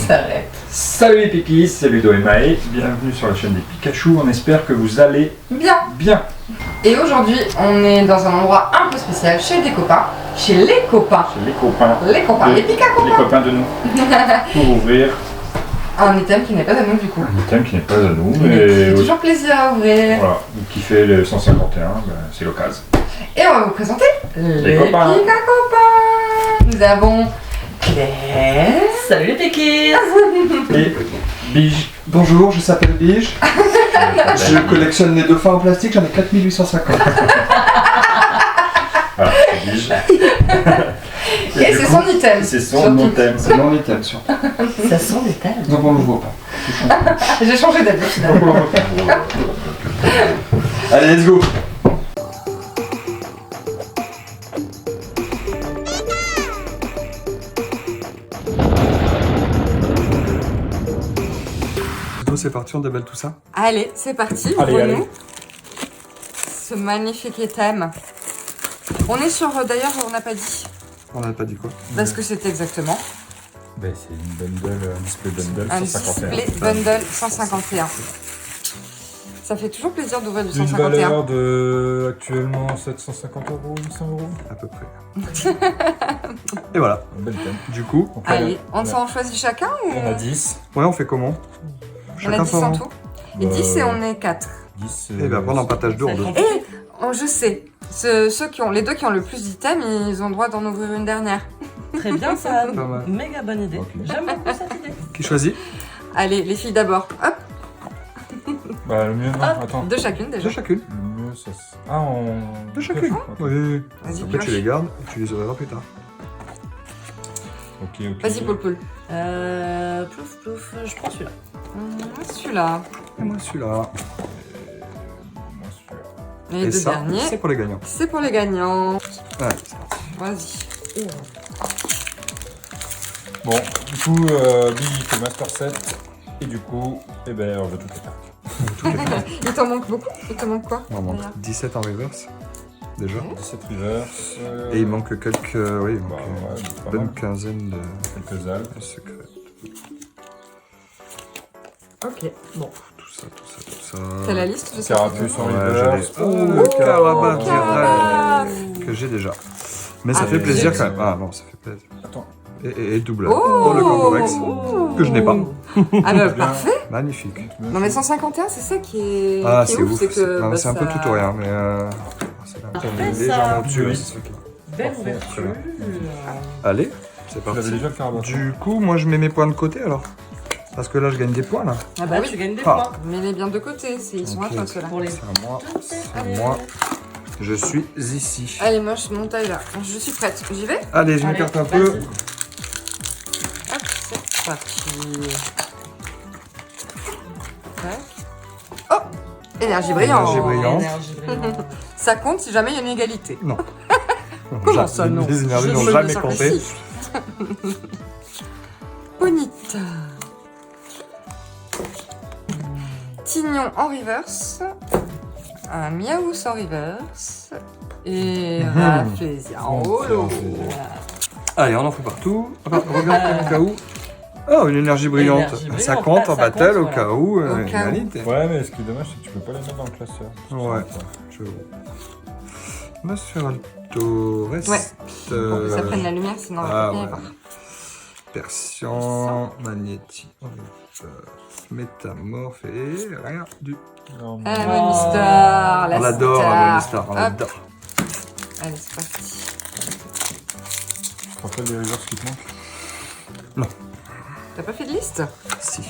s'arrête. Salut les Pikis, c'est Ludo et Maë, bienvenue sur la chaîne des Pikachu, on espère que vous allez Bien. bien. Et aujourd'hui, on est dans un endroit un peu spécial, chez des copains. Chez les copains. C'est les copains. Les copains, les Pika Les copains. copains de nous. Pour ouvrir Un item qui n'est pas à nous du coup. un item qui n'est pas à nous, Mais qui mais fait toujours plaisir à ouvrir. voilà, qui fait le 151, c'est l'occasion. Et on va vous présenter les copains. Pika copains. Nous avons Claire. Salut les Pikis. Et Bige. Bonjour, je s'appelle Bige. Je collectionne les dauphins en plastique, j'en ai 4850. Voilà, c'est Bige. Et du c'est coup, son item. C'est son Surtout. item. C'est mon item sur. Ça sent des tables. Donc on l'ouvre pas. J'ai changé d'avis finalement. Allez, let's go. C'est parti, on déballe tout ça. Allez, c'est parti, Allez, ouvre-nous. allez. Ce magnifique item. On est sur, d'ailleurs, on n'a pas dit. On n'a pas dit quoi. Parce que c'est exactement Ben, c'est une bundle, un display bundle un 151. display bundle 151. Ça fait toujours plaisir d'ouvrir du D'une 151. valeur de actuellement 750 €, 800 €. À peu près. Et voilà. Un bel item. Du coup, Allez, on a- s'en choisit chacun ou On a 10. ouais, on fait comment? on a 10 en tout? Et Bah, 10 et on est 4. 10. Et ben après on en partage deux en deux. Et oh, je sais, ceux qui ont, les deux qui ont le plus d'items, ils ont le droit d'en ouvrir une dernière. Très bien, ça. Pas mal. Méga bonne idée. Ok. J'aime beaucoup cette idée. Qui choisit? Allez, les filles d'abord. Hop, Bah, le mieux, non, Hop. attends. deux chacune déjà. De chacune. Le mieux, ça. Ah, on. De chacune. Ok. Oui. Vas-y, Après tu pioche. les gardes et tu les ouvriras plus tard. Ok, ok. Vas-y, Poul Poul. Plouf, plouf, je prends celui-là. Celui-là. Et moi celui-là. Moi, celui-là. Et les Et deux ça, derniers, c'est pour les gagnants. c'est pour les gagnants. Allez, c'est parti. Vas-y. Bon, du coup, Big il fait Master 7. Et du coup, eh ben, on veut toutes les cartes. Il t'en manque beaucoup? Il t'en manque quoi? On manque D'ailleurs 17 en reverse. Déjà. 17 reverse. Et il manque quelques. Oui, il Bah, manque ouais, une pas bonne mal. quinzaine de Quelques Alpes. secrets. Ok, bon. Tout ça. T'as la liste de ça? Carapuce en Ouais, reverse. j'allais- Oh, le Carabat Carabat. direct que j'ai déjà. Mais ça Ah, fait plaisir zut. quand même. Ah bon, ça fait plaisir. Attends. Et double. Oh. Le Cormorex. Que je n'ai pas. Ah bah Bien. parfait. Magnifique. Non mais 151, c'est ça qui est, Ah, qui est c'est ouf. c'est que Non, bah, c'est un peu ça- tout ou rien, mais c'est Parfait, légèrement ça. tué. Oui. c'est ça qui- Belle Parfait, ouverture. Allez, c'est Tu avais parti. déjà le Carabat. Du coup, moi je mets mes points de côté alors. Parce que là je gagne des points là. Ah bah Ah oui. tu gagnes des Ah. points. Mets-les bien de côté, ils sont à Ok. toi ceux-là. Pour les... C'est à moi. C'est à moi. Je suis ici. Allez, moi je monte là. Je suis prête. J'y vais? Allez, je Allez, m'écarte un peu. vas-y. Hop, c'est parti. Tac. Oh! Énergie brillante. Énergie brillante. Énergie brillante. Ça compte si jamais il y a une égalité. Non. Comment ça, non? Les énergies Je n'ont sais jamais bien sûr que compté. si. Bonite. Tignon en reverse. Un Miaous en reverse. Et Rafflesia en holo. Allez, on en fout partout. Regarde au cas où. Oh, une énergie brillante. Énergie brillante, Ça compte là, en ça battle compte, au cas où. Au cas où. Égalité. Ouais, mais ce qui est dommage, c'est que tu peux pas les mettre dans le classeur. Ouais. Je... Nosferatu reste. Ouais. Pour que ça prenne la euh, lumière, sinon on ah, va pas bien ouais. voir. Persian, magnétique, métamorphe et rien du. Non, Ah, mais- Monistar, la On l'adore, star. Monistar, on Hop. l'adore. Allez, c'est parti. Tu te rappelles les reverse qui te manquent? T'as pas fait de liste? Si.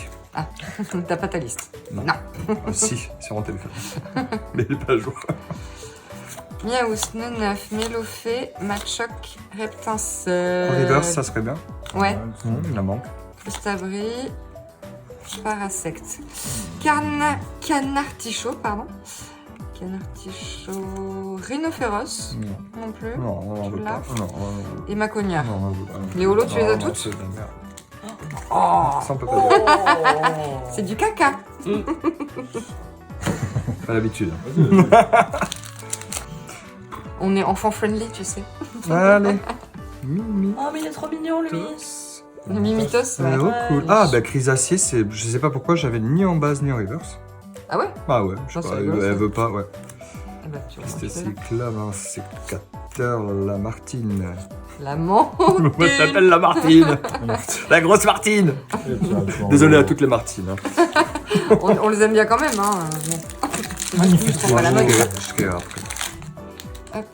T'as pas ta liste. Non. Non. Si, sur mon téléphone. Mais il est pas à jour. Miaous, Neneuf, Mélofée, Machoc, En Reptincelle. reverse, ça serait bien. Ouais, Il en manque. Frustabri, Parasect. Canartichaud, pardon. Canartichaud, Rhinophéros, Non, non plus. non, on en veut pas. Non, Et Maconia. non, on en veut pas. Les holos, tu les as Non, toutes? c'est de la merde. Oh, Ça, on peut pas dire. c'est du caca. Pas l'habitude. On est enfant friendly, tu sais. Allez. Mimi. Oh mais il est trop mignon lui. Tous. Le Mimitos, ouais. Oh, Ouais, cool. oui. Ah, bah Chrysacier, c'est... je sais pas pourquoi, j'avais ni en base ni en reverse. Ah ouais? Ah ouais, je Ah, sais c'est pas, rigolo, elle ça. veut pas, ouais. Eh ben, tu vois, C'était c'est cycle-là, hein, sécateur, la Martine. la menthe. Moi, je t'appelle la Martine. La grosse Martine. Désolé à toutes les Martines. Hein. On les aime bien quand même, hein. Bon. Magnifique. On va la mode. Je serai après. Hop.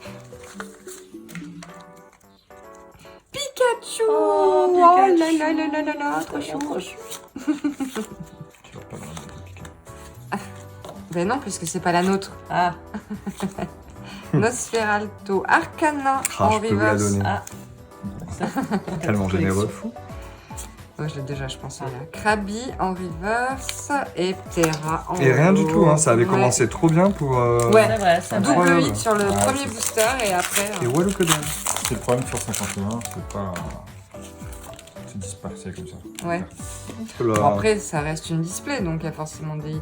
Pikachu! Oh, Oh Pikachu. là là là là là là, trop chou. Trop chou. Tu vas pas le rendre, Piquet. Ben non, puisque c'est pas la nôtre. Ah, Nosferalto Arcana Ah, en je peux vous la reverse. donner. ah. Tellement généreux. Ouais, je l'ai déjà, je pense. Là. Krabi en reverse et Ptera en Et rien du tout, hein, ça avait Ouais. commencé trop bien pour... Ouais. C'est vrai, c'est vrai. Double Incroyable. hit sur le Ouais, premier c'est booster et après. Et Walou que dalle. C'est le problème sur 51, c'est pas. C'est dispersé comme ça. Ouais. Oula. Bon, après, ça reste une display, donc il y a forcément des hits.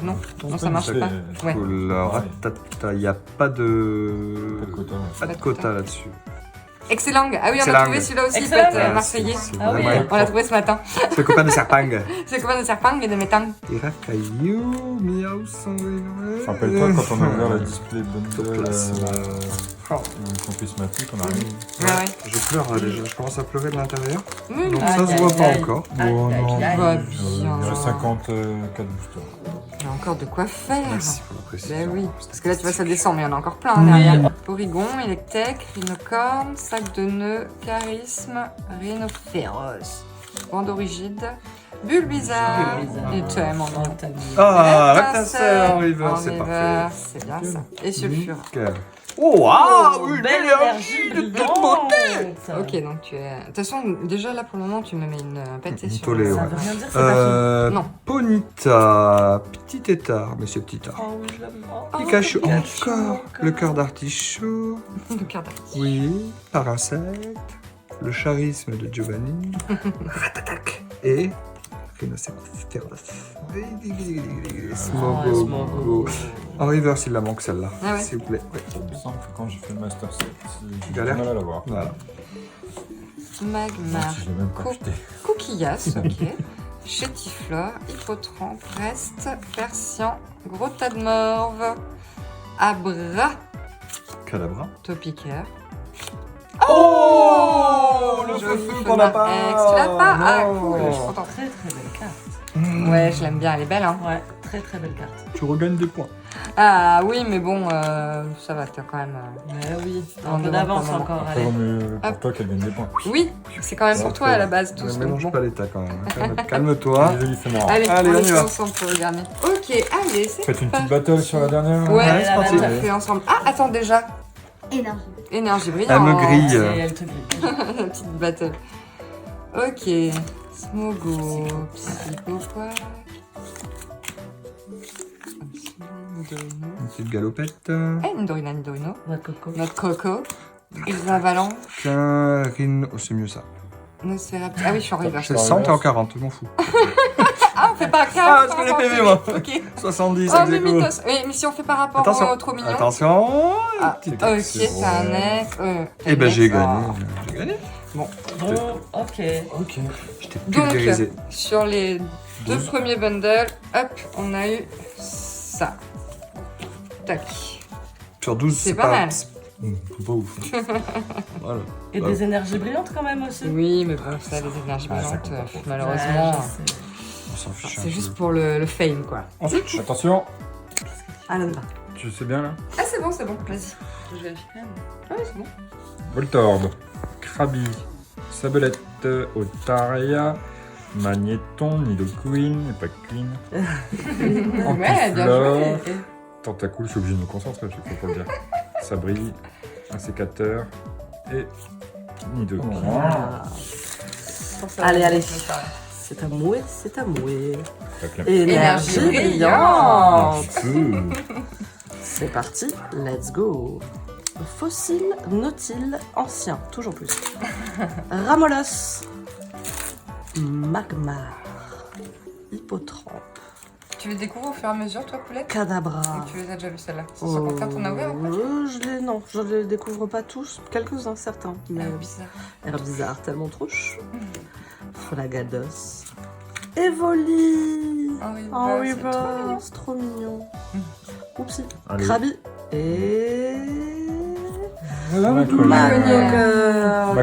Non, non, ça marche pas. Ouais. Oula, ratata, il n'y a pas de... Pas de quota. Pas de quota là-dessus. Excellent. Ah oui, on a Excellent. trouvé celui-là aussi, Excellent. peut-être Ah, marseillais. c'est Ah oui. vraiment- On l'a trouvé ce matin. C'est le copain de Serpang. C'est le copain de Serpang et de Métang. Irakayu, Miaou, Sanguinoué. Rappelle-toi quand on a ouvert la display bundle Toplasma. comprismatique, on a rien. Ah ouais. Je pleure là, déjà, je commence à pleurer de l'intérieur. Oui, Donc oui. ça se Aïe, voit aïe, pas aïe. encore. Aïe, Bon, aïe, non. aïe. Va Il bien. y a 54 boosters. Il y a encore de quoi faire. Merci pour la précision. Ben oui, parce que là tu vois ça descend, mais il y en a encore plein Oui. derrière. Porygon, Electek, Rhinocorn, Sac de nœuds, Charisme, Rhinophéros, Bandorigide, Bulbizarre, Bulbizarre. et tellement Oh, non. t'as mis- Ah, Reptasseur Reptasseur en river, en c'est river, parfait. c'est bien ça. Et Sulfure. Nickel. Oh, waouh, une belle énergie de toute brillante. Ok, donc tu es. De toute façon, déjà là pour le moment, tu me mets une pâtée Une sur tollée, le- Ça ouais. veut rien dire, c'est pas Non. Ponita, petit tétard, mais c'est petit fini. tard. Oh oui, je l'aime. Oh, Pikachu, Pikachu, encore. Le cœur d'artichaut. le cœur d'artiste. Oui, par insecte. Le charisme de Giovanni. Ratatac. Et. Rhinocéros féroce. Smogo. Smogo. En reverse, il la manque celle-là. Ah ouais. S'il vous plaît. Ouais. Il me semble que quand j'ai fait le Master Set, j'ai Galère. du mal à l'avoir. Voilà. Magmar, Si j'ai même pas Co- acheté. Coquillasse, ok. Chétiflore, Hippotrampe, Reste, Persian, Gros tas de morve, Abra, Cadabra. Topicaire. Oh, le Joli feu qu'on n'a pas. Ex, tu l'as pas? Ah, Non. cool, je suis contente. Très très belle carte. Ouais, je l'aime bien, elle est belle, hein. Ouais, très très belle carte. Tu regagnes des points. Ah oui, mais bon, ça va, t'as quand même... Oui, On un peu demande d'avance pas vraiment. encore. Après, Allez. vaut mieux pour Hop. toi qu'elle gagne des points. Oui, c'est quand même pour toi à la base, tous. Ne donc mélange bon. pas l'état quand même. Calme-toi. Désolé, c'est marrant. Allez, Allez, on on y les fait va. ensemble pour le dernier. Ok, allez, c'est Faites une petite parti. battle sur la dernière. Ouais, Allez, c'est parti. la On battle. fait ensemble. Ah, attends, déjà. Énergie. Énergie brillante. Elle me grille. Et elle te grille. La petite battle. Ok. Smogo, Psychoquack. Nidorino. Une petite galopette. Eh, Nidorina, Nidorino. Notre coco. Notre Coco. Avalanche. Qu'un rhino. Oh, c'est mieux ça. Nosferatu. Ah oui, je suis en reverse. C'est 100, t'es en 40, je m'en fous. Ah, on fait pas 15. Ah, parce que j'ai PV, moi. Ok. 70, Oh, ex mais aequo. mythos. Oui, mais si on fait par rapport Attention. au trop mignon. Attention. Ah, Petit ok, ex. c'est un ex. Eh ben, j'ai ex. gagné. Ah. J'ai gagné. Bon, ok. Ok. Je t'ai Donc, pulvérisé. sur les deux 12. premiers bundles, hop, on a eu ça. Tac. Sur 12, c'est pas mal. C'est pas ouf. Voilà. Et des énergies brillantes quand même aussi. Oui, mais bon, ça, les énergies Ah, ça brillantes, compte pas trop. malheureusement, Ouais, je sais. On s'en fiche un c'est juste peu. pour le fame, quoi. Attention, Ah, là, là. tu sais bien là. Ah, c'est bon, vas-y. Je vérifie quand même. Ah, ouais, c'est bon. Voltorb, Krabi, Sabelette, Otaria, Magnéton, Nidoqueen, et pas Queen. Ouais, bien joué. Tentacool, je suis obligé de me concentrer à chaque fois pour le dire. Sabri, un sécateur et Nidoqueen. Ah. Allez, allez. C'est à mouer, c'est à mouer. Énergie Énergie brillante. Feu. C'est parti, let's go. Fossile, nautile, ancien, toujours plus. Ramolos. Magmar. Hippotrampe. Tu les découvres au fur et à mesure, toi, Poulette Cadabra. Ou tu les as déjà vus, celles-là 151, t'en as ouvert ou pas Non, je les découvre pas tous, quelques-uns certains. Mais bizarre. Herbizarre, tellement trouche. Fragados, Evoli, En Reverse, c'est trop mignon. Oupsie, Allez. Krabi et... Maconia.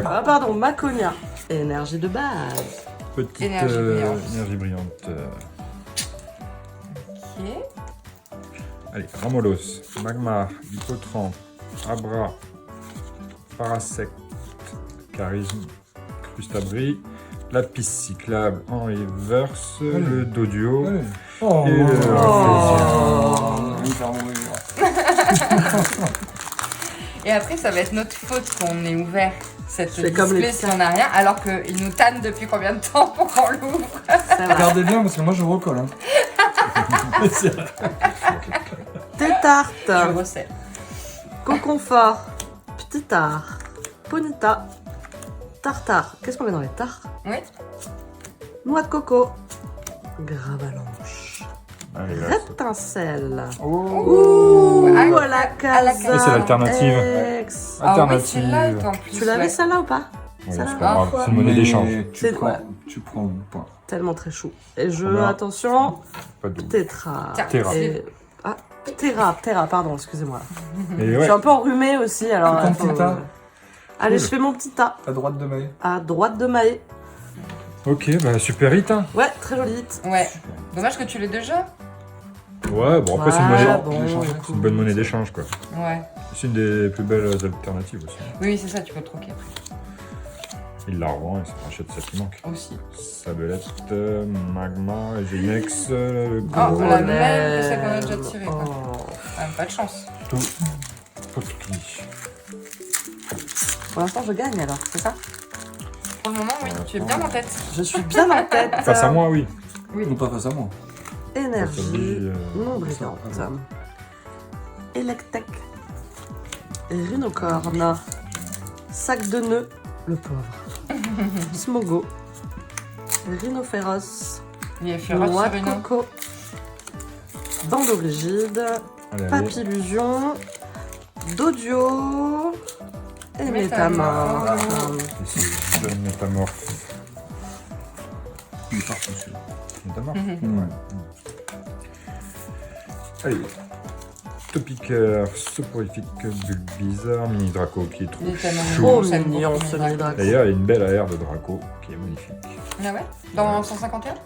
Ah pardon, Maconia. Énergie de base. Petite Énergie brillante. brillante. Ok. Allez, Ramolos, Magmar, Hippotrampe, Abra, Parasect, Charisme, Crustabri, Lapis Cyclable en reverse, le Dodio Allez. et le Et après, ça va être notre faute qu'on ait ouvert cette C'est comme display les si on n'a rien, alors qu'il nous tanne depuis combien de temps pour qu'on l'ouvre? Ça va. Regardez bien parce que moi je recolle. Hein. Tétarte, Je recèle. Coconfort, Petit Tard, Ponita, Tartare. Qu'est-ce qu'on met dans les tartes? Oui. Noix de coco, Gravalanche, Allez, là, Rétincelle. Oh. à à la la casa. Ça, c'est l'alternative. Ex. Ah oui, Alternative. celle-là est en plus. Tu l'avais ouais. celle-là ou pas? Bon, Ça c'est va. pas grave, c'est une monnaie d'échange. C'est quoi? Tu prends le point. Tellement très chou. Et je, Combien? attention, Pas de double. Tétra. Terra. Et- Ah, Terra, pardon, excusez-moi. Et Je ouais, suis un peu enrhumée aussi, alors... Ton faut- petit tas. Allez, Cool. je fais mon petit tas. À droite de Maë. À droite de Maë. ok, bah super hit. Hein. Ouais, très joli hit. Ouais. Dommage que tu l'aies déjà. Ouais, bon après c'est une, Voilà, monnaie- bon, l'échange, c'est une bonne monnaie d'échange quoi. Ouais. C'est une des plus belles alternatives aussi. Oui, c'est ça, tu peux le troquer après. Il la revend et ça rachète ça qui manque. Aussi. Sabelette, Magma, Genex, le Oh, gros la même que celle qu'on a déjà tirée, quoi. Oh. Ah, pas de chance. tout. Poki. Pour l'instant, je gagne alors, c'est ça? Pour le moment, oui, tu es bien en tête. Je suis bien en tête. Face à moi, oui. Non, pas face à moi. Énergie Celui, non brillante. Electek. Rhinocorne. Sac de nœuds. Le pauvre. Smogo. Rhinophéros. Il est féroce Noix sur de une. coco. Bandeau rigide. Allez, allez. Papillusion. Dodio. Et Métamorphe. métamorphe. Ici, je donne métamorphe. Il est parti celui-là. Métamorphe. Ouais. Allez. Topiqueur, soporifique, Bulbizarre, mini Draco qui est trop Il est tellement chou. Oh j'aime beaucoup mignon les ce dragons. mini-dragon. D'ailleurs, il y a une belle AR de Draco qui est magnifique. Ah ouais? Dans 151? Ouais.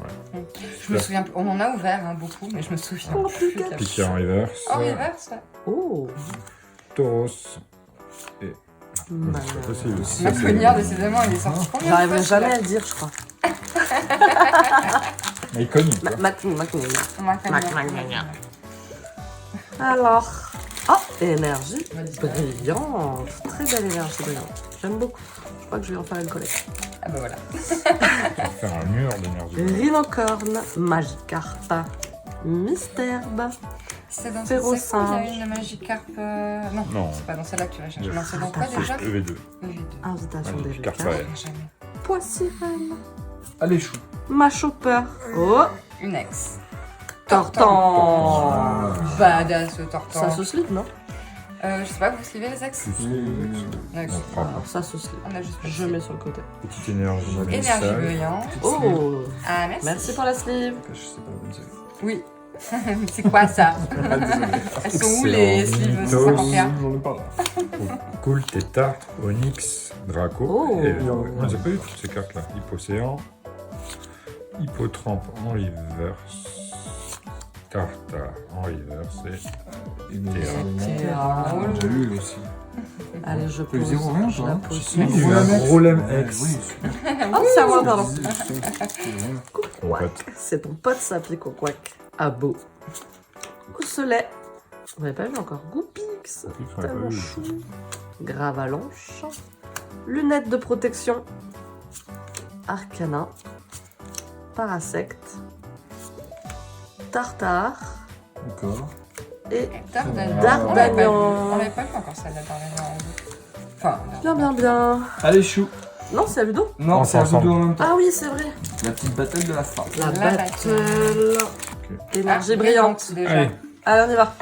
Je me souviens plus. On en a ouvert hein, beaucoup, mais je me souviens Oh, plus. Pikachu. Piqueur en reverse. En reverse, ouais. Oh. Tauros. Malin. C'est pas possible. Maconia, décidément, il est sorti combien de J'arriverai fois, jamais à celui-là? le dire, je crois. Mais iconique. quoi. Maconia. Alors, oh, énergie On va disparaître. brillante. Très belle énergie brillante. J'aime beaucoup. Je crois que je vais en faire une collecte. Ah bah voilà. On va faire un mur d'énergie. Rhinocorne, Magikarp, Mysterbe, C'est dans Féroce cette séquence, il y a singe. une Magikarp. Non, Non. c'est pas dans celle-là que tu vas chercher. Le Non, c'est dans quoi déjà EV2. EV2. Invitation des Magikarp, Vécas, ouais. Jamais. Poissirène, Allez, chou. Machopper, oh, Une ex. Tortan. Badass le tortan. Ça se slip, non? Je sais pas, vous suivez les ex? Ouais, On prend Alors ça se slip. On a juste pas Je de mets sur le côté. petite énergie. énergie message. brillante. Oh, Ah, merci. merci pour la sleeve. Je sais pas la bonne série. Oui. C'est quoi ça? Ah, désolé. Elles sont où les sleeves Mythos. 151? J'en ai pas là. Cool, Theta, Onyx, Draco. Oh. Et on les a pas eu toutes ces cartes là. Hippocéan, Hippotrampe en reverse, Tartare en reverse et Terra. Terra. J'ai eu aussi. Allez, je T'as eu pose. 0 rien, Je toi, la hein? pose. Si, Tu as Rolem X. Oui, super. Oh, c'est à moi, pardon. Mon pote. C'est ton pote, ça pique au couac. Ah beau. Cousselet. On n'avait pas vu encore. Goupix. on l'avait pas Tellement vu. chou. Gravalanche. Lunettes de protection. Arcana. Parasect. Tartare. Encore. Et D'Artagnan. D'Artagnan. On l'avait pas vu encore celle-là d'Artagnan. Enfin, bien, bien, bien. Allez, chou. Non, c'est à Ludo. Non, c'est à ensemble. Doudou en même temps. Ah oui, c'est vrai. La petite bataille de la fin. La La battle. Énergie Ah, brillante. déjà. Allez, Allez, on y va.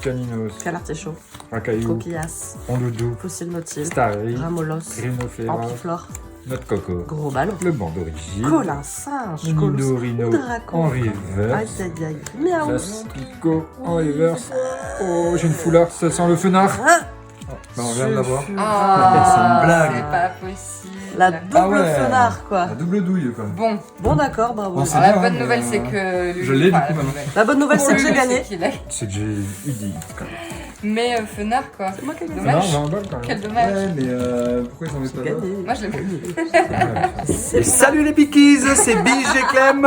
Caninos, Canartier chaud. Racaillou, Coquillas. Rondoudou, Fossile nautile. Starry, Ramolos. Rhinophéra, Ampiflore. Noix de coco. Gros ballon. Le banc d'origine. Colin singe. Nido Rhino Draco. en Aïe, reverse. aïe, aïe. Miaou. Pico en reverse. Oh, j'ai une foulard, ça sent le fenard. Ah, Bah, on vient de l'avoir. Oh, C'est une blague. C'est pas possible. la double Ah ouais. fenard, quoi. La double douille, quoi. Bon, Bon, d'accord, bravo. Bon, c'est alors la bien, bonne mais, nouvelle, c'est que... je l'ai, du enfin, coup, la maintenant. nouvelle. La bonne nouvelle, Pour c'est que lui, j'ai gagné. qu'il est. C'est que j'ai eu dit. Mais Fenard, quoi. C'est moi qui ai gagné. Dommage. Fenard, j'ai un bol quand même. Quel dommage. Ouais, mais pourquoi ils en mettent J'ai pas là gagné. Moi, je l'ai vu. Et salut les Pikies, c'est Bige et Clem.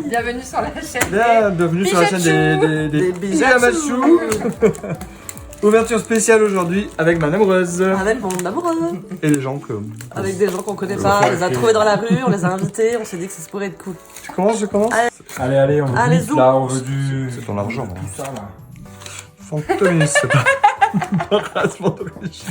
Bienvenue sur la chaîne. Bienvenue sur la chaîne des Des Pyjamachou. Ouverture spéciale aujourd'hui avec ma amoureuse Avec mon amoureux. et les gens que... Avec des gens qu'on connaît pas. On les a trouvés dans la rue, on les a invités, on s'est dit que ça pourrait être cool. Tu commences, je commence Allez, on veut Allez, du zoom. là, on veut du... C'est ton argent, hein. Tout ça, là. Fantomis, c'est pas... Embarrassement d'origine.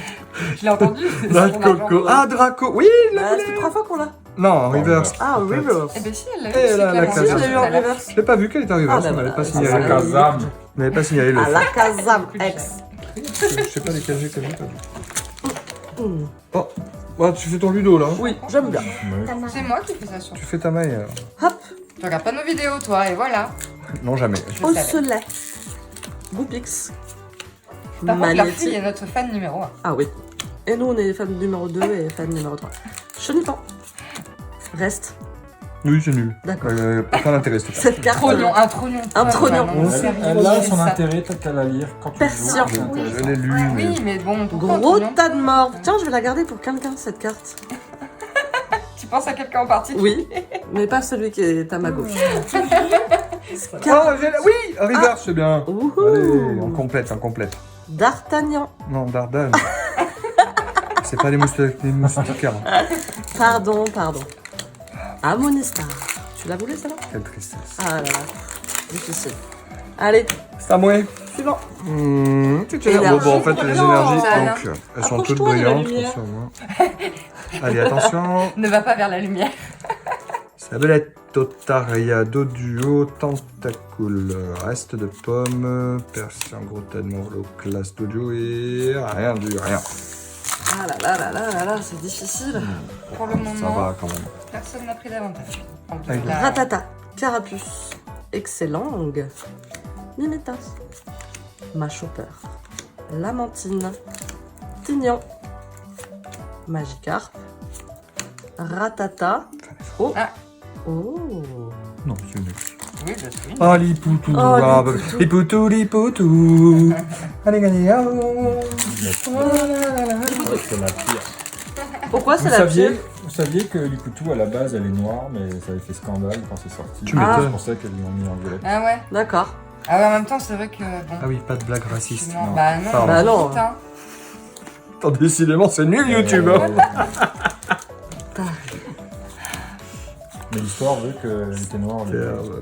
Je l'ai entendu. c'est Noix son de argent. coco. Ah, Draco. Oui, Bah, ça fait 3 fois qu'on l'a. non, en reverse. Ah, Reverse. Eh ben si, elle l'a Et vu. là, la c'est case. Si, je l'ai eu en clairement. reverse. Je l'ai pas vu qu'elle était en reverse, Ah, on bah, m'avait pas voilà. signalé. Ah, La ça, Kazam. On m'avait pas signalé le À fait. la Kazam X. Je sais pas lesquels j'ai connu. Mmh. Oh, bah, tu fais ton ludo là. Oui, j'aime bien. C'est moi qui fais ça sur. Tu fais ta maille. Hop, Tu regardes pas nos vidéos, toi, et voilà. Non, jamais. Je au savais. soleil. Goupix. Par contre, la fille Magnétique. est notre fan numéro 1. Ah oui. Et nous, on est fan numéro 2 et fan numéro 3. Chenipan. Reste. Oui, c'est nul. D'accord. Aucun intérêt, s'il te plaît. Cette carte. Trognon, un trognon. Un trognon. Elle a son intérêt, peut-être qu'à la lire quand tu Persian. joues. Donc, Je l'ai lu, mais... Oui, mais bon, pourquoi un Gros trognon tas de morts. Tiens, je vais la garder pour quelqu'un, cette carte. Tu penses à quelqu'un en particulier? Oui, mais pas celui qui est à ma gauche. Oh, oui, reverse, c'est bien. Allez, on Ouhou. complète. D'Artagnan. Non, Dardane. C'est pas les moustiquaires. Pardon. Amonistar. Tu l'as voulu, celle-là? Quelle tristesse. Ah là là. Difficile. Allez, C'est à moi. suivant. Bon, Énergie. en fait, les Non, énergies, ça, donc, elles sont toutes Approche-toi de la brillantes. lumière. attention, Allez, attention. Ne va pas vers la lumière. Sabeletto, Taria, Doduo, Tentacule, reste de pomme, Persian, gros tas de morleau, classe d'audio et rien du rien. Ah là, c'est difficile. Pour le Ça moment, va quand même. personne n'a pris d'avantage. En tout Avec cas, Ratata. Carapuce. Excellent. Mimétas. Machopper. Lamantine. Tignon. Magikarp. Ratata. Oh. Ah. Oh. Non, c'est nul. oui, je suis. Oh, Lipoutou, Oh, ah, Lipoutou. Lipoutou. Allez, gagner. Oh. C'est la pire. Pourquoi c'est la pire? Vous saviez que Likutu, à la base, elle est noire, mais ça avait fait scandale quand c'est sorti. Tu m'étonnes. C'est pour ça qu'ils l'ont mis en violette. Ah ouais. D'accord. Ah ouais, en même temps, c'est vrai que bon. Ah oui, pas de blague raciste. Non, non. bah non. Pardon. Bah non. Putain. Attends, décidément, c'est nul YouTube. Hein. Mais l'histoire veut qu'elle était noire.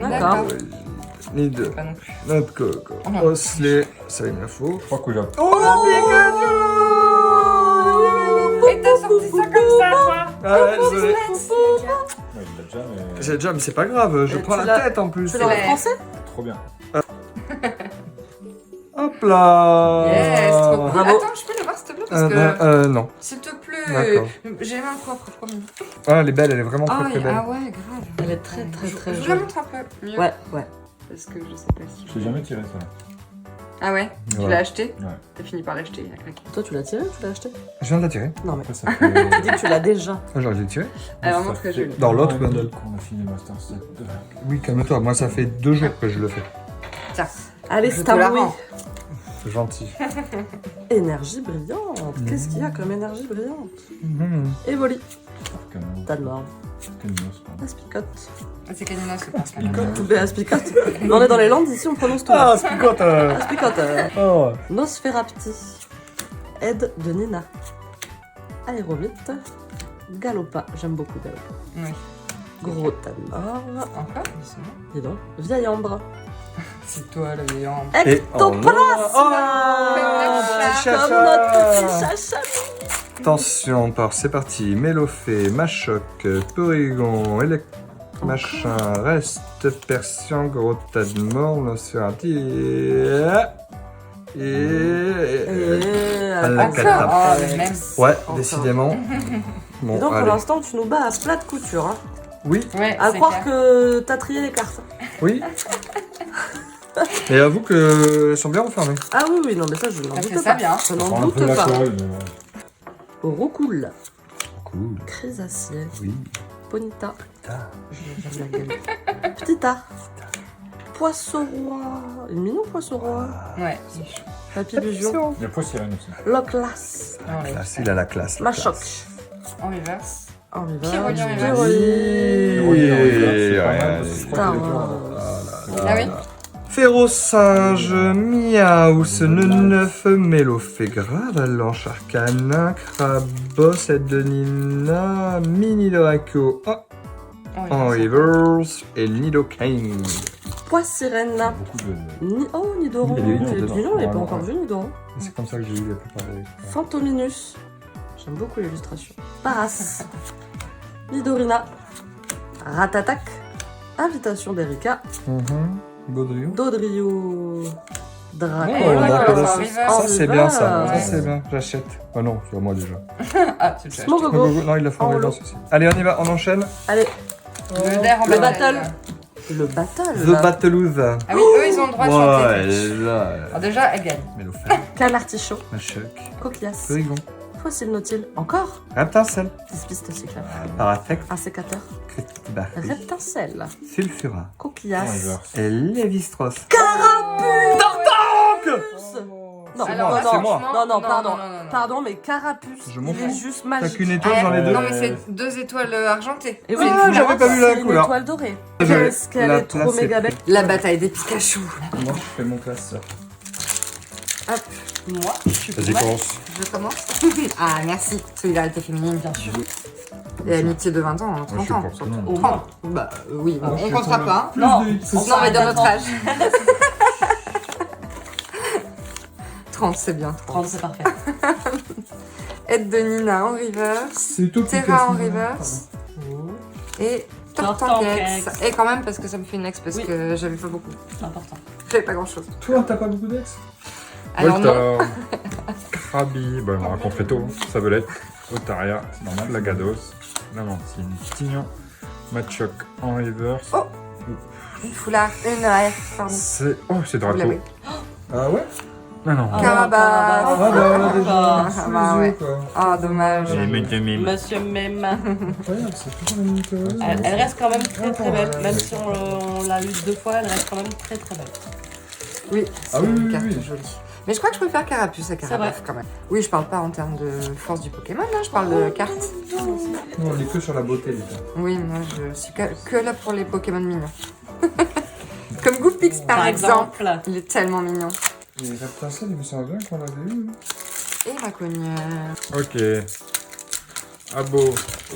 D'accord. Ni deux. Pas non plus. Notre coco. Oh non. Osley, ça il me faut. Je crois qu'au Japon. Oh la Et t'as sorti ça comme ça, toi. Ah ouais, désolé. Ouais, il l'a déjà, mais J'ai déjà, mais c'est pas grave, je Et prends tu la l'as- tête en plus. Tu l'as en Ouais. français? trop bien. Hop là. Yes, trop cool. Bravo. Attends, je peux le voir, s'il te plaît, parce que... Non. S'il te plaît, D'accord. j'ai les mains propres, promis. Ah, elle est belle, elle est vraiment Ah, très très belle. ah ouais, grave. Elle est très très très Je la jolie. montre un peu mieux. Ouais. Parce que je sais pas si... Je l'ai jamais tiré ça. Ah ouais. Tu Voilà. l'as acheté? Ouais. T'as fini par l'acheter, à claquer. Toi, tu l'as tiré ou tu l'as acheté? Je viens de la tirer. Non, mais Après, ça fait. tu dis que tu l'as déjà. Ah, j'aurais dû le tirer. Alors, ça montre que fait je l'ai. Dans l'autre un bundle. bundle qu'on a fini Master 7. Oui, calme-toi, moi ça fait 2 jours que je le fais. Tiens, Allez, je c'est te à la moi. rends. C'est gentil. Énergie brillante. Qu'est-ce qu'il y a comme énergie brillante? Mhm. Evoli. Canon. Tas de mort. Caninos, pardon. Aspicote. Ah, c'est Canina, c'est pas ça. Tout Aspicote. On est dans les Landes, ici on prononce tout. Ah, c'est picote. Aspicote. Oh. Nosferapti. Aide de Nina. Aéromite. Galopa. J'aime beaucoup Galopa. Oui. Gros tas de mort. Encore? Doucement. Dis donc. Vieille ambre. C'est toi, le géant. Ectoplasme. Oh, petit Comme notre petit chacha. Attention, c'est parti. Mélophée, Machoc, Porygon, Machin, reste, Persian, gros tas de mort, Nosferati et... Et... La Encore? cata. Oh, le même. Ouais, Encore. décidément. Bon, Et donc, pour allez. l'instant, tu nous bats à plat de couture. Hein. Oui, Ouais, À c'est croire clair. que t'as trié les cartes. oui. Et avoue qu'elles sont bien refermées. Ah oui, oui, non, mais ça, je n'en Ça doute fait pas. ça bien. Je Prends n'en un peu doute la pas. colle, Roucoule, Cool. Chrysacier, Oui. Bonita, Putain. j'aime la gueule. Petita, Poisson roi, il est mignon Poisson roi, Ouais. Papy Bijon, Il y a pas sirène aussi. Loclas, Ouais. Classe, il a la classe. la Machoc, classe. En reverse. en Pyroli en reverse, reverse. Pyroli, C'est pas Ouais, mal, parce que je crois que les deux, Star Ah oui. Féroce singe, Miaus, Neuf, Mélo, Fégrave, Avalanche, Arcana, Krabos, Ednina, Mini Doraco, en reverse, et Nidoking. Poissirène, beaucoup de... Oh Nidoran, Il y a eu il est dedans. mignon, il n'est pas Ouais, encore ouais. vu Nidoran. C'est comme ça que j'ai eu la plupart des... Fantominus, j'aime beaucoup l'illustration. Paras, Midorina, Ratatac, Invitation d'Erika, Baudrillon. Dodrio, Draco. Oh, d'accord, ça, en reverse. ça, c'est bien ça, Ouais. ça c'est bien, j'achète. Oh non, c'est à moi déjà. Ah, tu le cherches. Smogogo. Non, il l'a fait en En reverse aussi. Allez, on y va, on enchaîne. Allez, Le der en Le battle. le battle. The Battleuse. Ah oui, eux, ils ont le droit de chanter. Ouais, là. Alors déjà, elle gagne. Mélophène, Canne artichaut, Machoc, coquillasse, Porygon, fossile nautile, encore Reptincelle, 10 pistes cyclables, Paratec, un sécateur, Critibarry, reptincelle, Sulfura, coquillasse. et Lévi-Strauss. Non, C'est non, moi, non, c'est moi. non, non, pardon, non, non, non. pardon, mais Carapuce, Je m'en il est fous. juste T'as magique. qu'une étoile dans les deux. Non, mais c'est 2 étoiles argentées. Et oui, Ah, j'avais pas vu la c'est une couleur. étoile dorée. J'avais- Qu'est-ce qu'elle la est trop place est méga belle. La bataille des Pikachu. Moi, je fais mon classeur. Hop, Moi, je suis Vas-y, pour commence. je commence. Ah, merci. Solidarité féminine, bien sûr. Et amitié de 20 ans, Moi, 30 je suis ans. pour tout le Au monde. moins. Bah oui, Moi, je on suis comptera pour pas. Non, Non, mais dans notre âge. 30, c'est bien. 30, c'est parfait. Aide de Nina en reverse. C'est tout Terra en reverse. Et Tortankex. Tortankex. Et quand même, parce que ça me fait une ex, parce Oui. que j'avais pas beaucoup. C'est important. J'avais pas grand chose. Toi, t'as pas beaucoup d'ex? Alors non. Voltor, Krabi, bah, on raconte très tôt. Sabelette, Otaria, Lagados, Lamantine, Tignon, Machoc en reverse. Oh. Une foulard, une AF, pardon. C'est... Oh, c'est Vous Draco. l'avez. Ah ouais? Ah non. Carabas. Ah bah on l'a déjà Ah, sous bah les ouais. yeux quoi. Ah, dommage. Et Benjamin. Monsieur Meme. Incroyable, c'est toujours une mythologie. Elle reste quand même très très belle. Même si on l'a eu 2 fois, elle reste quand même très très belle. Oui, c'est Ah oui, une oui, carte oui. jolie. Mais je crois que je préfère Carapuce à Carabas quand même. Oui, je parle pas en termes de force du Pokémon, là, je parle de cartes. Non, on est que sur la beauté, les gars. Oui, moi je suis que là pour les Pokémon mignons. Comme Goofpix par exemple. Il est tellement mignon. Les reptincelles, il me semble bien qu'on l'avait eu. Et Racogneur. Ok. Abo,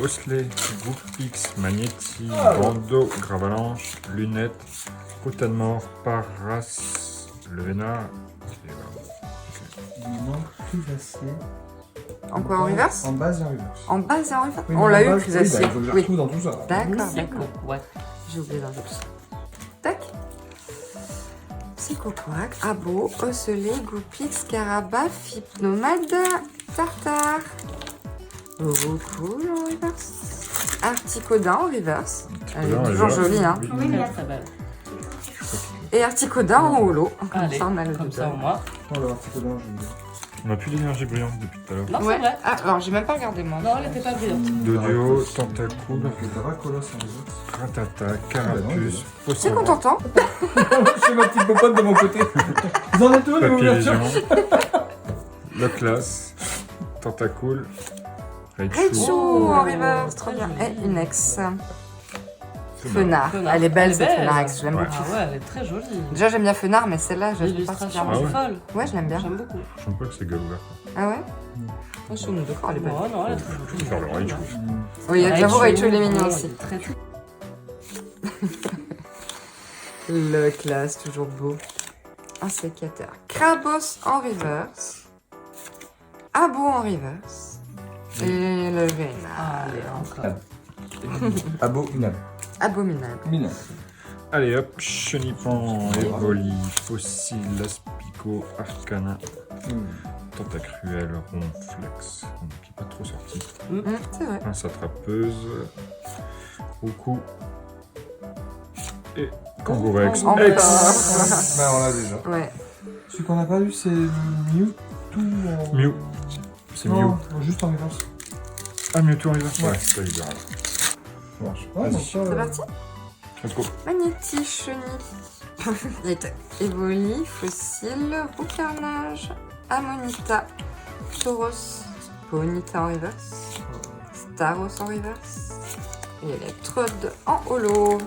Osley, Goupix, Magnéti, Ah, ouais. Brando, Gravalanche, Lunettes, Routanmort, Paras, Le Vénard. Et voilà. Il manque Cuirassier. En quoi, en reverse? En base et en reverse. En base et en reverse. Oui, On mais l'a en eu, base, Cuirassier. Oui, bah, il faut que je Oui. retrouve dans tout ça. D'accord, C'est d'accord. cool, ouais. J'ai oublié d'un tout ça. Tac. Psychoquack, Abo, Osselé, Goupix, Carabas, Hypnomade, Tartare. Cool en reverse. Articodin en reverse. Elle est toujours jolie, hein. Oui. Très très belle. Et Articodin en holo. Comme Allez, ça, on a le comme ça au double. moins. Oh, le articodin, j'aime bien. On n'a plus d'énergie brillante depuis tout à l'heure. Non, Ouais. c'est vrai. Ah, alors j'ai même pas regardé moi. Non, elle était pas brillante. Dodio, Tentacool, Donc, le Dracolos en reverse. Ratata, bah non, Carapuce, C'est Poisson, qu'on t'entend. Je fais ma petite popote de mon côté. Vous en êtes où, les Papy ouvertures? Légion, Loclas, Tentacool, Raichu Raichu. en reverse, trop bien. Et une ex. C'est bon. Fenard. Fenard. Elle est belle Elle est cette belle. Fenard ex, je l'aime Ouais. beaucoup. Ah ouais, elle est très jolie. Déjà j'aime bien Fenard, mais celle-là je l'aime L'illustration particulièrement. Ah est ouais. folle. Ouais, je l'aime bien. J'aime beaucoup. Je sens pas que c'est gueule ouverte. Ah ouais? Oh, je suis d'accord, elle est belle. Non, non, elle est très jolie. Faire le Raichu. Oui, j'avoue, Raichu il est mignon ouais, aussi. Très très. Le classe, toujours beau. Un sécateur. Krabos en reverse. Abo en reverse. Et le Vénard. Allez, encore. Abominable. Abominable. Minable. Allez hop, Chenipan, Evoli, Fossile, Aspico, Arcana, Tentacruel, Ronflex, qui n'est pas trop sorti. C'est vrai. Pince attrapeuse, Roucou et Kangourex. Encore. Ex. Bah, on l'a déjà. Ouais. Celui qu'on n'a pas vu, c'est Mewtwo. Mew. C'est Mew. Non, juste en reverse. Ah, Mewtwo arrive. Ouais, c'est pas grave. Ça marche. Ouais, Vas-y. donc ça, C'est parti. Let's go. Magnéti, Chenille. Evoli, Fossile, Roucarnage, Amonita, Tauros, Ponyta en reverse, Staros en reverse, et Electrode en holo.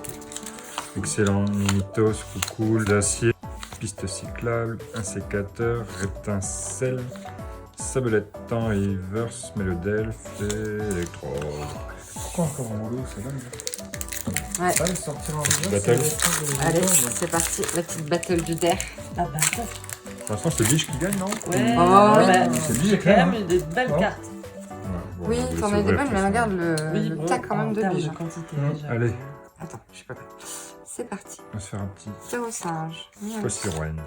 Excellent. Mimitos, Roucoule, d'acier, piste cyclable, un sécateur, rétincelle, Sablette, temps et reverse, Mélodelphe et Electrode. Pourquoi encore en holo, c'est dingue. Ouais. Ah, il sortira en reverse. Battle. Allez, c'est parti, la petite battle du der. Ah bah, attends. Pour l'instant, c'est Biche qui gagne, non? Ouais, Oh, oui. ouais. C'est lui, J'ai quand même. quand même eu des belles Ouais. cartes. Ouais, bon, Oui, on va t'en laisser as des ouvrir, bonnes, mais de toute regarde Oui, le bon, tas quand même en de termes biges. quantité, déjà. Allez, Attends, je suis pas prête. C'est parti. on va se faire un petit Pterosinge, Miaou, Possiroine.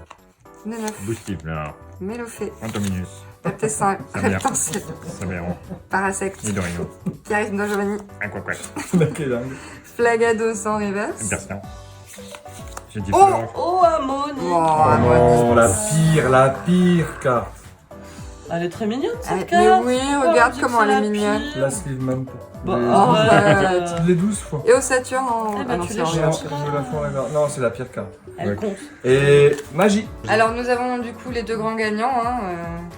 Neneuf, Boostif, là. Mélophée, 20 minutes. Peptessin, Ça merde. Reptentiel, Ça merde. Parasect, Nidorino. Charisme Giovanni, Un quoi. La quelle dingue. Flagados en reverse. Impertinent. J'ai dit Oh fleur. Oh, Amoni. Oh, non, la pire carte. Elle est très mignonne, Mais cette carte. oui, Oh, regarde on dit comment que elle c'est est la mignonne. pire. La sleeve man pour. Bon, les- oh, arrête. les 12 fois. Et au Saturne en... Eh ben, non, tu c'est les en changes. reverse. Je la fais en reverse. Non, c'est la pire carte. Elle Ouais. compte. Et magie. Alors nous avons du coup les deux grands gagnants, hein.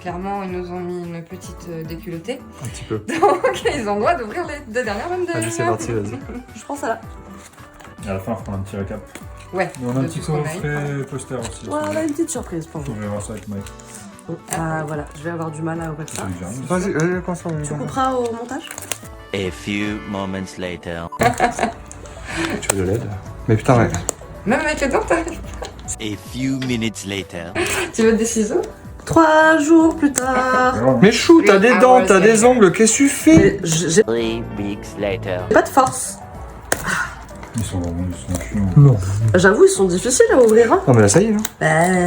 Clairement ils nous ont mis une petite déculottée, Un petit peu. donc ils ont le droit d'ouvrir les deux dernières même de Allez, c'est parti, vas-y. Je pense à la. À la fin, on fera un petit récap. Ouais, Mais on a un de petit tout ce qu'on a eu. coffret poster aussi. Voilà, une petite surprise pour vous. On va voir ça avec Mike. Ah, voilà, je vais avoir du mal à ouvrir ça. Vas-y, allez, concentre. Tu couperas au montage? A few moments later. Tu veux de l'aide? Mais putain, ouais. Même avec les dents t'arrives. A few minutes later. Tu veux des ciseaux? 3 jours plus tard. Mais chou, t'as des Ah dents, ouais, t'as c'est des ongles, qu'est-ce que tu fais? Mais j'ai 3 weeks later. pas de force. Ils sont chiants. Non. J'avoue, ils sont difficiles à ouvrir. Hein. Non, mais là, ça y est, là.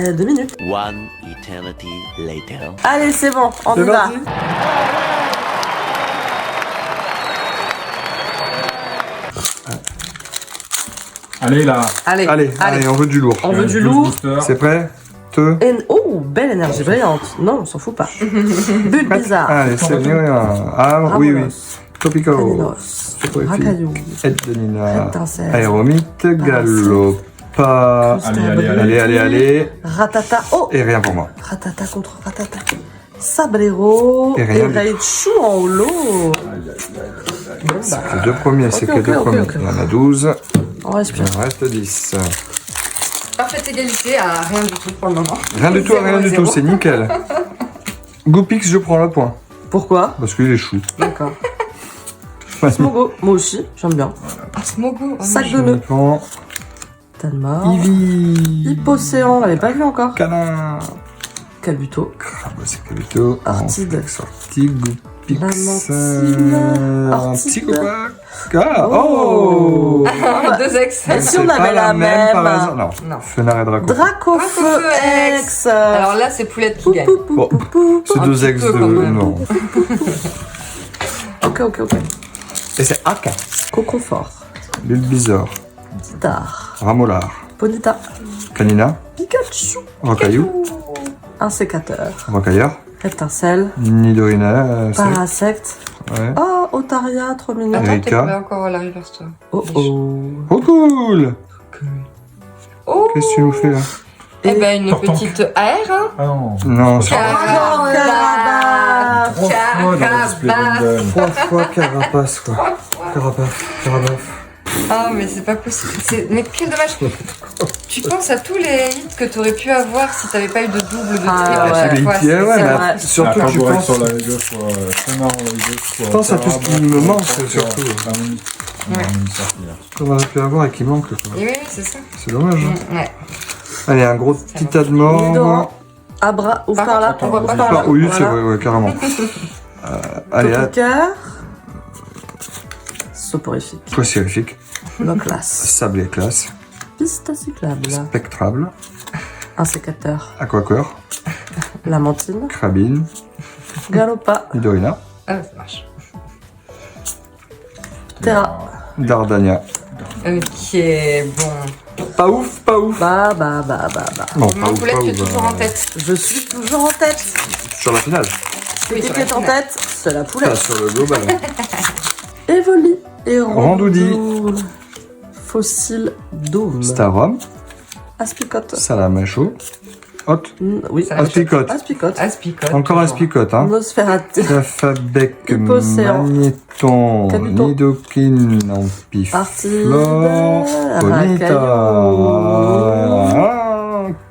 Bah, 2 minutes. One eternity later. Allez, c'est bon, on y C'est va. parti. Allez là. Allez, Allez, on veut du lourd. On veut du 12 lourd. boosters. C'est prêt? Te. Oh, belle énergie brillante. Non, on s'en fout pas. Bulle bizarre. Allez, c'est bien. Ah, oui, oui. Topico. Caninos. Racaillou. Aide de Nina. Étincelle. Aéromite. Galopa. Allez. Ratata. Oh, Et rien pour moi. Ratata contre Ratata. Sablero. Et rien du Raichu en holo. C'est que les deux premiers, c'est que les deux ok, premiers. ok. Il y en a 12. On respire. Il en reste 10. Parfaite égalité à rien du tout pour le moment. Rien du tout, Zéro rien et du zéro. tout, c'est nickel. Goopix, je prends le point. Pourquoi? Parce qu'il est chou. D'accord. Ouais. Smogo. Moi aussi, j'aime bien. Ah, Smogo. Oh, Sac non. de nœuds. Prends Talmor. Eevee. Hippocéan, on l'avait pas vu encore. Câlin. Kabuto. C'est Kabuto. Artide. Sorti. Goopix. Lamentine. Un Artide. petit copain. Ah, oh. Deux ex. Et si C'est on pas avait la même? par hasard. Non. Non. Fenard et Draco. Dracofeu Dracofeu X. Alors là c'est Poulette qui gagne. Bon, c'est Un deux petit ex peu, de. quand même. Non. Ok. Et c'est Aka. Coconfort. Bulbizarre. Star. Ramolar. Ponita. Canina. Pikachu. Rocaillou. Un sécateur. Rocailleur. Étincelle. Nidorina. Parasect. Ouais. Oh, Otaria, trop mignon. Attends, Erika. t'es tombé encore à la reverse toi. Oh. Oh cool. Oh. Qu'est-ce que tu nous fais là? Eh ben une Pourtant. petite AR hein. Ah non. Non, c'est Carapace. 3 fois dans le display Bundle. 3 fois Carapace quoi. Carapace. Ah mais c'est pas possible. Mais quel dommage. Tu penses à tous les hits que t'aurais pu avoir si t'avais pas eu de double de Ah, triple à ouais. chaque C'est fois. les ouais, mais vrai. surtout Après, tu Gorex penses. sur la gauche, soit Fenard en la gauche, soit. pense à tout ce qui Carabas, me manque, soit surtout. Harmonie. Ouais. Harmonie sortir. Qu'on aurait pu avoir et qui manque quoi. Oui, c'est ça. C'est dommage. Hein. Ouais. Allez, un gros petit tas de morts. Nidorant. Abra. Ouvre Par par là. contre, on voit pas Ouvre par là. Oui, c'est Voilà. vrai, ouais, carrément. Allez, Topicaire. Soporifique. Poissérifique. Noclas. Sable et classe. Piste cyclable. Spectrable. Un sécateur. Aquacore. Lamantine. Crabine. Galopa. Nidorina. Ah, ça marche. Terra. Dardania. Ok, bon. Pas ouf, pas ouf. Bah. Non, Mon poulet, tu es toujours en tête. Je suis toujours en tête. Sur la finale. Oui, Qui sur la est en finale. tête, c'est la poulette. Pas sur le global. Evoli et Randoudi. Fossile Dôme. Starum. Aspicote. Salamecho. Hot. Oui, Ça va. Aspicote. Aspicote. Aspicote. Encore toujours. aspicote, hein. Nosferatu. Tafabec, Hypocéan. Magnéton, Cabuton. Nidoquine, Ampiflore, Artide. Bonita.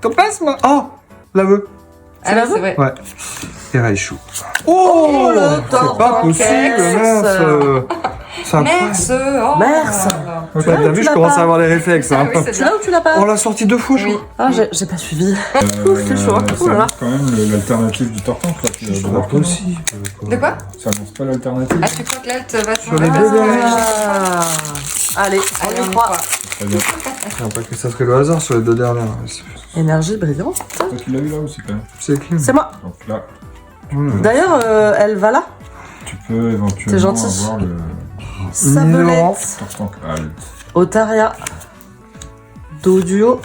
Topasme. Oh, l'aveu. Ah oui, c'est vrai. Ouais. Et Raichu. Oh, le c'est pas tortanquès. possible, mince. C'est incroyable. Merci. Oh. Merci. Ouais, Tu l'as t'as ou vu, tu je l'as commence pas à avoir les réflexes. Ah Hein. oui, c'est Tu bien. l'as ou tu l'as pas? On l'a sorti 2 fois, je Oui. crois. Ah, j'ai pas suivi. Ouf, c'est chaud. Ça Ouh là là. annonce quand même l'alternative du tortank. Là, tu C'est dois pas voir comment. possible. De quoi? Ça annonce pas l'alternative. Ah, tu crois que l'alt va Sur les changer? deux Ah. Allez, on Allez, y on y croit. croit. Très bien. Non, pas que ça serait le hasard sur les 2 dernières. Énergie brillante. Toi, tu l'as eu là aussi quand même. C'est clair. C'est moi. Donc là, D'ailleurs, elle va là. tu peux éventuellement T'es gentil. avoir le Sabelette. tortank alt. Otaria. Doduo.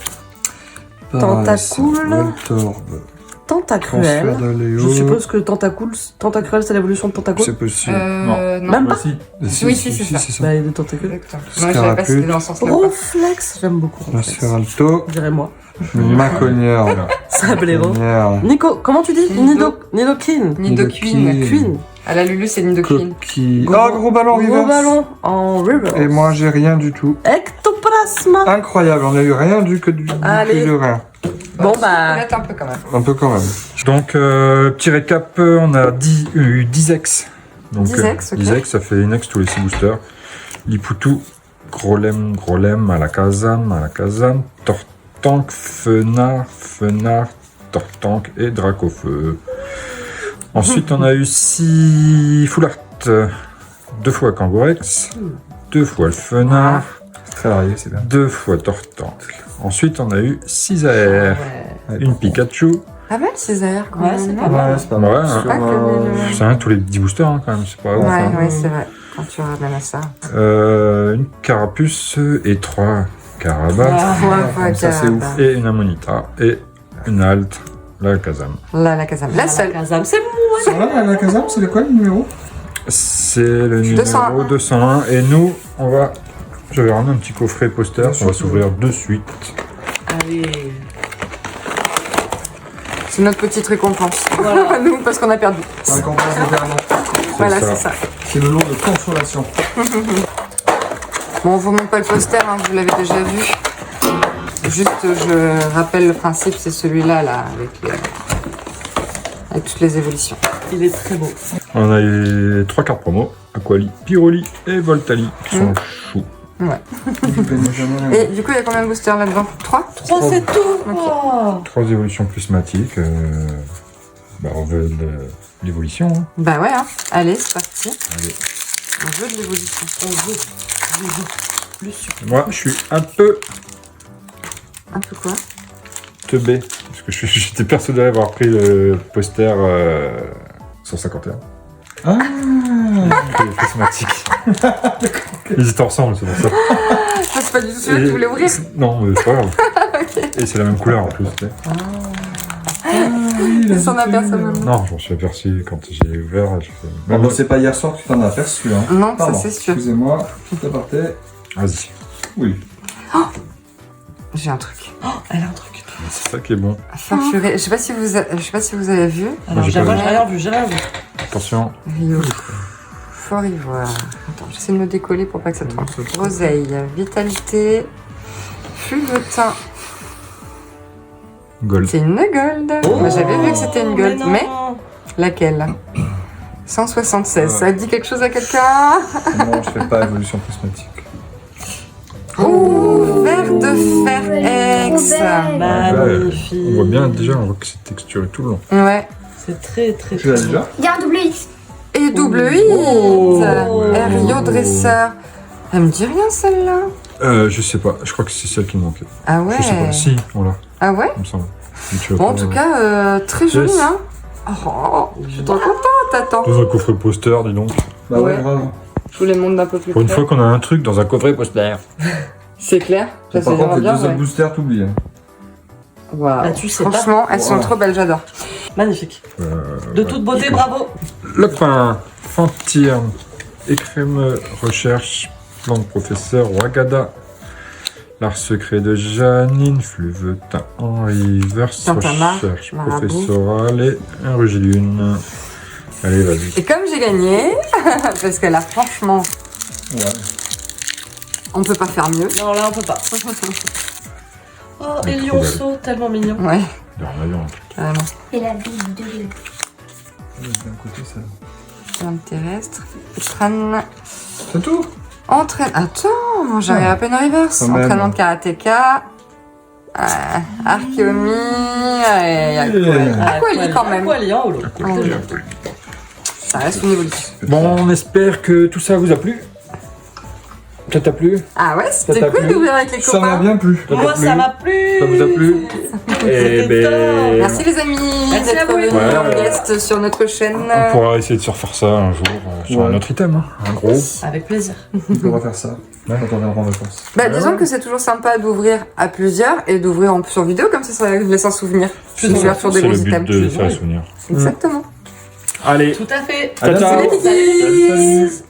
Tentacool. Voltorbe. Tentacruel. Transfert de Léo. Je suppose que Tentacruel, c'est l'évolution de Tentacool. C'est possible. Non. Même pas. Voici. Oui, si, c'est ça. Bah, il y a des tentacules. Exactement. Moi, je savais pas si c'était dans ce sens-là. Roflex, j'aime beaucoup Roflex. Nosferalto. Dirais-moi. Macogneur. Voilà. Sablero. Macogneur. Nico, comment tu dis? Nidoquine. Nidoqueen. Queen. À la Lulu, c'est Nidoqueen. Coquille. Gros- Oh, gros ballon Gros reverse. ballon en reverse. Et moi, j'ai rien du tout. Ectoplasma. Incroyable, on a eu rien du que du Allez. que de rien. Bon bah. Peut-être un peu quand même. Un peu quand même. Donc, petit récap, on a eu 10 ex. Donc, 10 ex, ok. 10 ex, ça fait une ex tous les 6 boosters. Lipoutou, Grolem, Malakazam, Tortank, Fenard, Tortank et Dracofeu. Ensuite, on a eu 6 Full Art, 2 fois Kangorex, 2 fois le Fenard, Très varié, c'est bien. 2 fois Tortank. Ensuite, on a eu 6 AR, une Pikachu. Pas mal ces airs quand Ouais, même. c'est non pas mal. Ouais, c'est pas Ouais, mal. hein. Sur, Pas que nul. C'est un tous les 10 boosters hein, quand même, c'est pas ouf. Ouais, hein. ouais, c'est vrai. Quand tu ramènes à ça. Une Carapuce et 3 Carabas. Ouais, ça, c'est ouf. Et une Amonita et une Alt, la Kazam. Là, la Kazam. La seule. Kazam, c'est moi. Ça va, la Kazam, c'est quoi le numéro? C'est le numéro 201. 201 et nous, je vais ramener un petit coffret poster, on va s'ouvrir de suite. Allez. C'est notre petite récompense. Voilà. Nous, parce qu'on a perdu. Un compagnon d'éternel. Voilà, ça. c'est ça. C'est le lot de consolation. Bon, on vous montre pas le poster, hein, vous l'avez déjà vu. Juste, je rappelle le principe, c'est celui-là, là, avec toutes les évolutions. Il est très beau. On a eu 3 cartes promo, Aquali, Pyroli et Voltali, qui sont choux. Et du coup, il y a combien de boosters là-dedans 3 3, c'est tout. Oh. 3 évolutions prismatiques. On veut de l'évolution. Hein. Bah ouais, hein. Allez, c'est parti. Allez. On veut de l'évolution. Le sucre. Moi, je suis un peu Un peu quoi teubé, parce que j'étais persuadé d'avoir pris le poster 151. Ah. Les prismatiques. Ils étaient ensemble, c'est pour ça. Ah, c'est pas du tout celui que tu voulais ouvrir. Non, mais c'est pas grave. Et c'est la même couleur en plus. Tu sais. Il s'en aperçoit même. Non, j'en suis aperçu quand j'ai ouvert. J'ai fait... Bon, bah, c'est pas hier soir que tu t'en as aperçu, hein. Non, Pardon. ça c'est sûr. Excusez-moi, tout aparté. Vas-y. Oui. J'ai un truc. Elle a un truc. C'est ça qui est bon. Farfuré. Je sais pas si vous avez vu. Alors, j'ai j'ai pas rien vu. vu, j'ai rien vu. Attention. Rio. Fort ivoire. Attends, j'essaie de me décoller pour pas que ça tombe. Roseille, vitalité, fulvetin. Gold. C'est une gold. Moi j'avais vu que c'était une gold, non. mais laquelle 176. Ça dit quelque chose à quelqu'un? Non, je fais pas évolution prismatique. Ouh, verre de fer ex. Magnifique. On voit bien déjà, on voit que c'est texturé tout le long. Ouais. C'est très très Tu l'as très déjà? Il y a un double X. Et double hit. Rio dresseur. Elle me dit rien celle-là. Je sais pas, je crois que c'est celle qui me manquait. Ah ouais. Je sais pas. Si, on l'a, Ah ouais. il me semble. Bon, en tout cas, très joli, Yes. hein. Oh, je suis trop contente, attends. Dans un coffret poster, dis donc. Bah ouais, Ouais. grave. Je vous les montre d'un peu plus Pour une près. fois qu'on a un truc dans un coffret poster. C'est clair. Ça, Par c'est contre, les vraiment deux bien. autres boosters, t'oublies. Hein. Waouh. Bah, tu sais pas. Franchement, elles sont Wow. trop belles, j'adore. Magnifique. De toute beauté, bravo. Le pain, Fantirme, Écrème, Recherche, Plan de Professeur, Wagada, L'Art Secret de Janine, Fluvetin, Henri, Verse, Tintamarre, Recherche Marabout. Professorale et un Rugilune. Allez, vas-y. Et comme j'ai gagné, parce que là, franchement, Ouais. on peut pas faire mieux. Non, là, on peut pas. Oh, et trop lionceau, tellement mignon. Ouais, Derrière, carrément. Et la Bible de Léo. D'un côté, ça. Flamme terrestre, crâne, C'est tout. entraîne. Attends, j'arrive à peine reverse. Quand même. Entraînement de karatéka, archéomie, et Aquali quand même. Aquali, hein, Olo. Ça reste une évolution. Bon, on espère que tout ça vous a plu. Ça t'a plu? Ah ouais, t'a c'était cool plu d'ouvrir avec les Ça m'a copains. bien plu. Ça t'a Moi, plu ça m'a plu. Ça vous a plu? Eh ben, Merci les amis Merci à d'être vous. venus Ouais. en guest sur notre chaîne. on pourra essayer de se refaire ça un jour sur Ouais. un autre item, hein. Un gros. Avec plaisir. On pourra faire ça quand on viendra en vacances. Bah, disons que c'est toujours sympa d'ouvrir à plusieurs et d'ouvrir sur vidéo, comme ça laisse un souvenir. C'est L'ouverture des c'est gros le but items. de faire les souvenirs. Exactement. Allez, Tout à fait. À ciao, ciao. bientôt. Salut les petits. Salut.